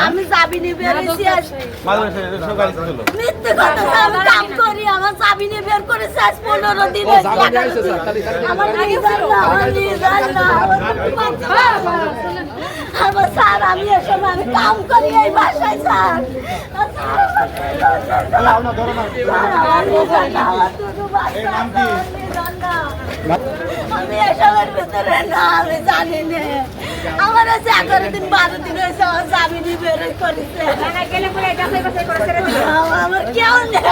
আমি চাবিনি বেরিয়েছি মিথ্যে কথা আমি কাম করি আমার চাবিনি বের করেছি আজ 15 দিন আমার আমার স্যার আমি এসব আমি কাম করি এই বাসায় স্যার আমি এসবের ভিতরে না আমি জানি না আমার 11 দিন 12 দিন হয়েছে আমার জামিনি বের করেছে আমার কেউ নেই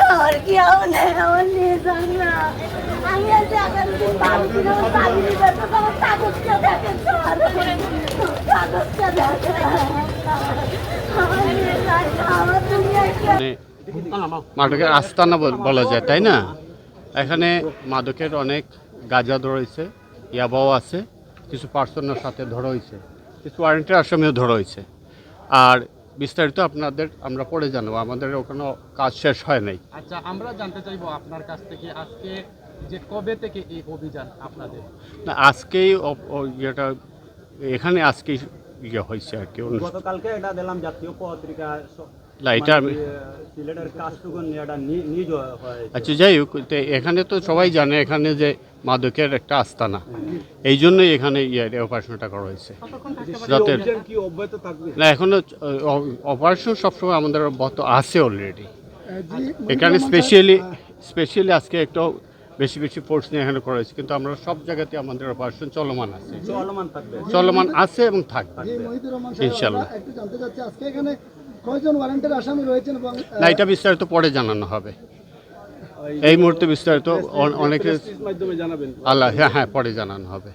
আমার কেউ নেই আমার নিয়ে যান না আমি 11 দিন 12 দিন আমার জামিনি বের করতে আমার কাগজটা দেখেন কাগজটা দেখেন আমার নিয়ে যান না আমার দুনিয়াকে মাদকের আস্তানা বলা যায় তাই না? এখানে মাদকের অনেক গাঁজা ধরা হয়েছে, ইয়াবাও আছে, কিছু পার্সনের সাথে ধরা হয়েছে, কিছু ওয়ারেন্টের আসামিও ধরা হয়েছে। আর বিস্তারিত আপনাদের আমরা পরে জানাবো, আমাদের ওখানে কাজ শেষ হয় নাই। আচ্ছা, আমরা জানতে চাইবো আপনার কাছ থেকে আজকে যে কবে থেকে এই অভিযান আপনাদের? না, আজকেই যেটা এখানে আজকেই হয়েছে আর কি। গতকালকে এটা দিলাম জাতীয় পত্রিকা না, এটা আমি সিলেটের কাজটুকুন এটা নিজ হয়েছে। আচ্ছা, যাই হোক, এখানে তো সবাই জানে এখানে যে মাদকের একটা আস্তানা, এই জন্যই এখানে অপারেশনটা করা হয়েছে। যাতে না, এখনো অপারেশন সবসময় আমাদের অব্যাহত আছে অলরেডি। এখানে স্পেশালি আজকে একটু বেশি ফোর্স নিয়ে এখানে করা হয়েছে, কিন্তু আমরা সব জায়গাতে আমাদের অপারেশন চলমান আছে, চলমান আছে এবং থাকবে ইনশাল্লাহ। না, এটা বিস্তারিত পরে জানানো হবে, এই মুহূর্তে বিস্তারিত অনেকে আল্লাহ হ্যাঁ পরে জানানো হবে।